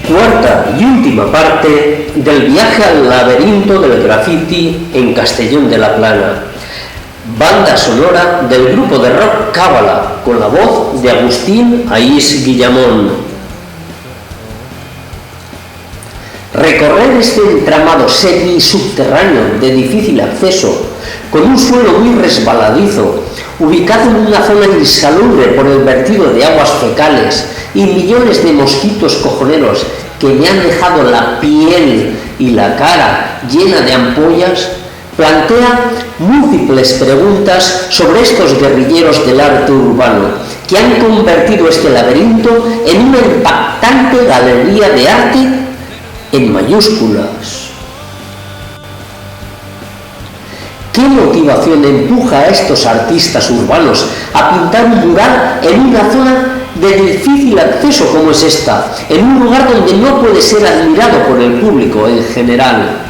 Cuarta y última parte del viaje al laberinto del graffiti en Castellón de la Plana. Banda sonora del grupo de rock Cábala, con la voz de Agustín Aís Guillamón. Recorrer este entramado semi-subterráneo de difícil acceso, con un suelo muy resbaladizo, ubicado en una zona insalubre por el vertido de aguas fecales y millones de mosquitos cojoneros que me han dejado la piel y la cara llena de ampollas, plantea múltiples preguntas sobre estos guerrilleros del arte urbano que han convertido este laberinto en una impactante galería de arte en mayúsculas. ¿Qué motivación empuja a estos artistas urbanos a pintar un mural en una zona de difícil acceso como es esta, en un lugar donde no puede ser admirado por el público en general?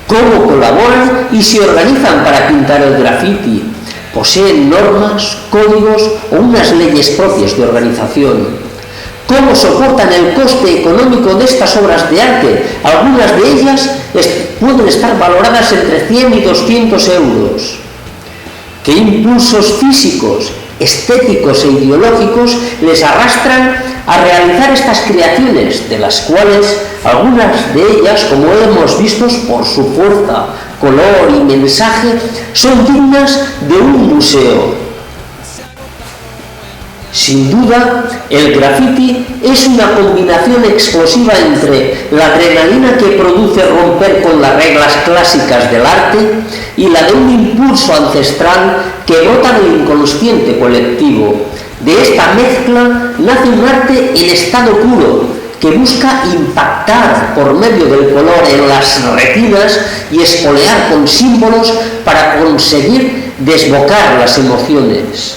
¿Cómo colaboran y se organizan para pintar el graffiti? ¿Poseen normas, códigos o unas leyes propias de organización? ¿Cómo soportan el coste económico de estas obras de arte? Algunas de ellas pueden estar valoradas entre 100 y 200 euros. ¿Qué impulsos físicos, estéticos e ideológicos les arrastran a realizar estas creaciones, de las cuales algunas de ellas, como hemos visto, por su fuerza, color y mensaje, son dignas de un museo? Sin duda, el graffiti es una combinación explosiva entre la adrenalina que produce romper con las reglas clásicas del arte y la de un impulso ancestral que brota del inconsciente colectivo. De esta mezcla nace un arte en estado puro, que busca impactar por medio del color en las retinas y espolear con símbolos para conseguir desbocar las emociones.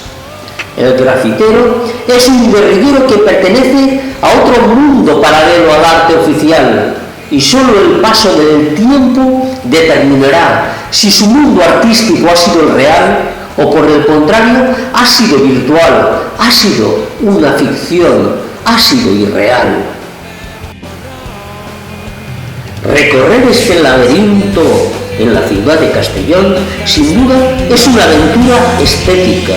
El grafitero es un guerrillero que pertenece a otro mundo paralelo al arte oficial, y solo el paso del tiempo determinará si su mundo artístico ha sido el real o, por el contrario, ha sido virtual, ha sido una ficción, ha sido irreal. Recorrer este laberinto en la ciudad de Castellón, sin duda, es una aventura estética.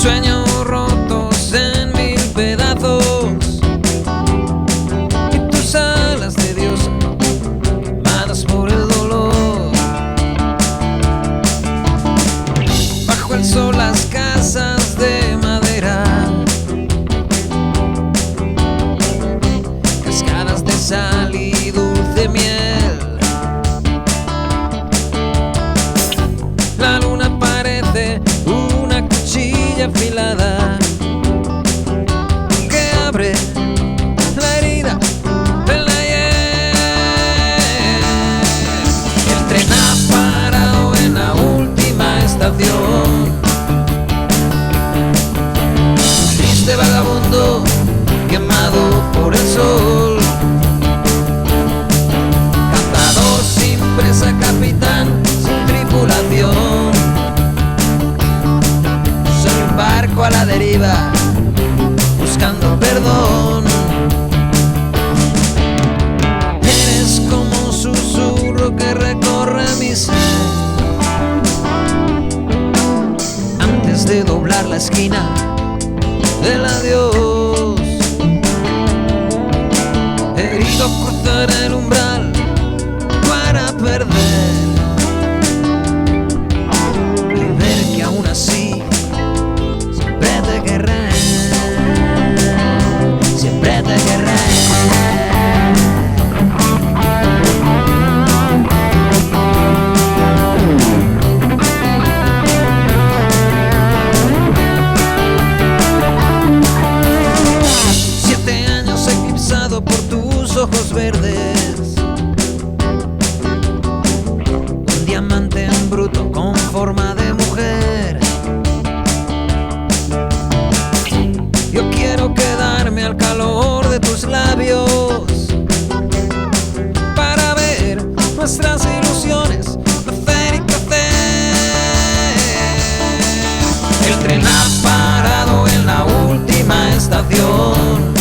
Sueños rotos en mi deriva, buscando perdón. Eres como un susurro que recorre mi ser antes de doblar la esquina del adiós. Herido cruzar el umbral para perder y ver que aún así siempre te querré, siempre te querré. 7 años eclipsado por tus ojos verdes, un diamante en bruto con forma de mujer. Yo quiero quedarme al calor de tus labios para ver nuestras ilusiones nacer y crecer. El tren ha parado en la última estación.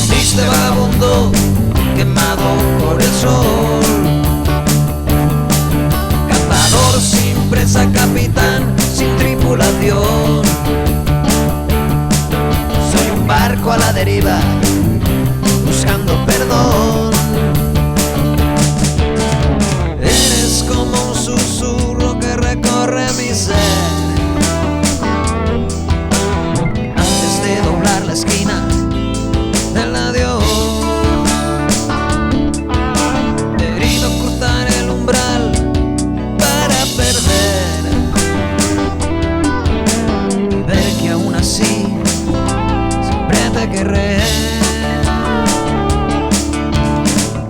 Triste vagabundo quemado por el sol, cazador sin presa, capitán sin tripulación. Soy un barco a la deriva, buscando perdón. Eres como un susurro que recorre mi ser antes de doblar la esquina del adiós. Herido cruzar el umbral para perder y ver que aún así siempre te querré.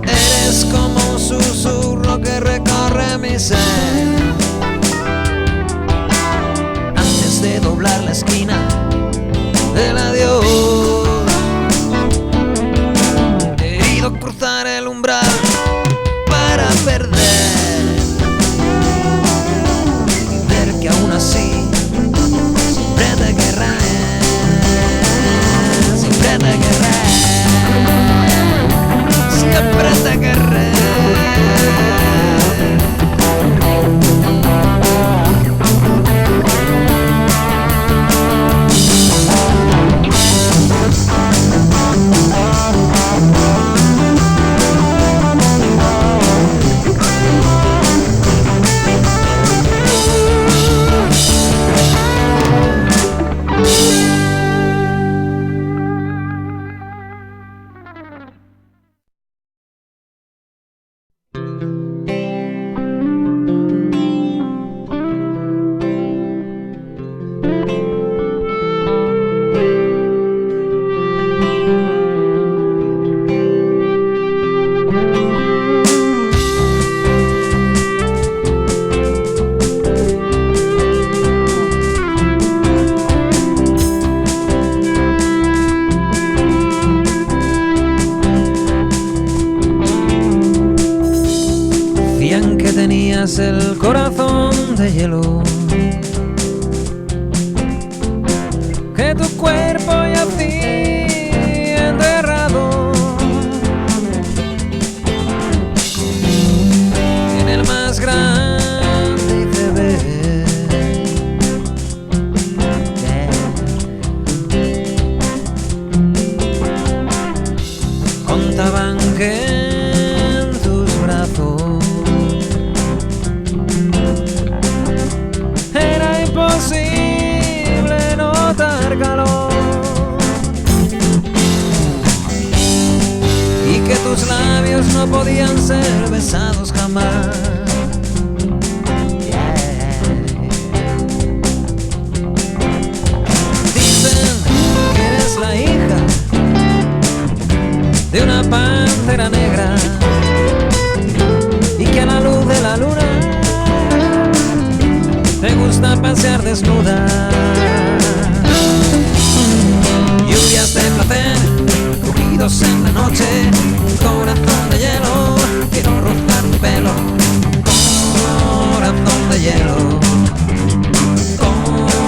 Eres como un susurro que recorre mi ser antes de doblar la esquina del adiós. Herido cruzar el umbral para perder y ver que aún así siempre te querré, siempre te querré, siempre te querré. Decían que tenías el corazón de hielo, que tu cuerpo yacía enterrado en el más grande iceberg. Contaban que en tus brazos era imposible notar calor y que tus labios no podían ser besados jamás. Dicen que eres la hija de una pantera negra y que a la luz de la luna te gusta pasear desnuda. Lluvias de placer, crujidos en la noche, corazón de hielo, quiero rozar tu pelo. Corazón de hielo, corazón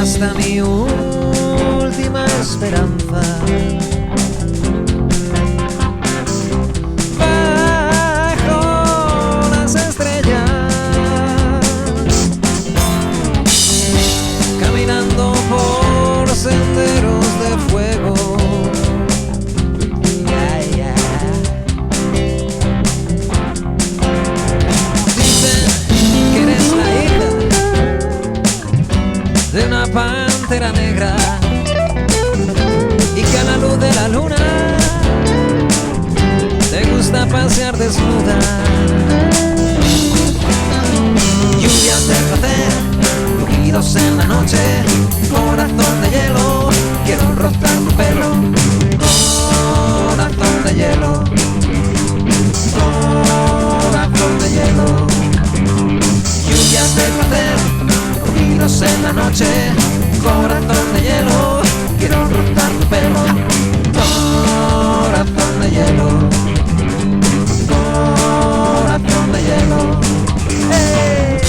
hasta mi última esperanza. Bajo las estrellas, caminando por senderos de fuego. De una pantera negra y que a la luz de la luna te gusta pasear desnuda. Lluvias de placer, rugidos en la noche, corazón de hielo, quiero rozar tu pelo. Corazón de hielo, corazón de hielo. Lluvias de placer, rugidos en la noche, corazón de hielo, quiero rozar tu pelo. Corazón de hielo, corazón de hielo. ¡Hey!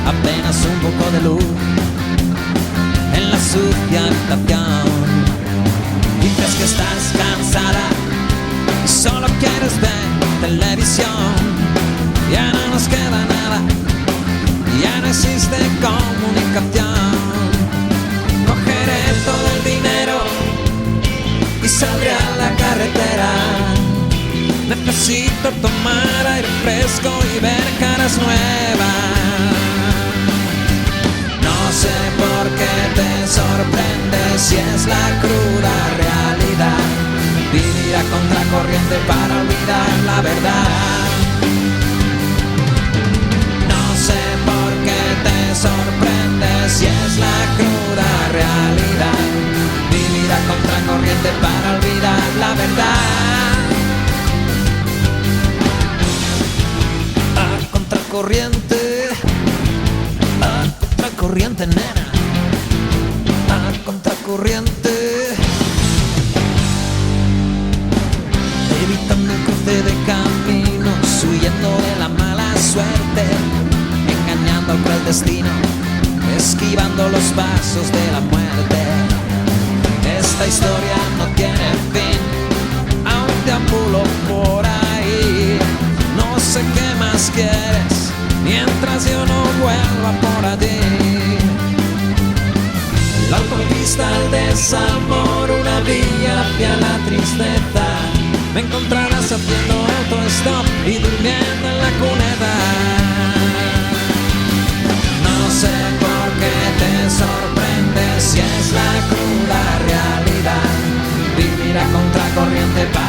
Apenas un poco de luz en la sucia habitación. Dices que estás cansada y solo quieres ver televisión. Ya no nos queda nada, ya no existe comunicación. Cogeré todo el dinero y saldré a la carretera. Necesito tomar aire fresco y ver caras nuevas. No sé por qué te sorprende si es la cruda realidad. Vivir a contracorriente para olvidar la verdad. No sé por qué te sorprende si es la cruda realidad. Vivir a contracorriente para olvidar la verdad. A contracorriente, nena, a contracorriente, evitando el cruce de caminos, huyendo de la mala suerte, engañando al cruel destino, esquivando los pasos de la muerte. Esta historia no tiene fin, aún deambulo por ahí. No sé qué más quieres mientras yo no vuelva por allí. La autopista al desamor, una vía hacia la tristeza. Me encontrarás haciendo autostop y durmiendo en la cuneta. No sé por qué te sorprende si es la cruda realidad. Vivir a contracorriente para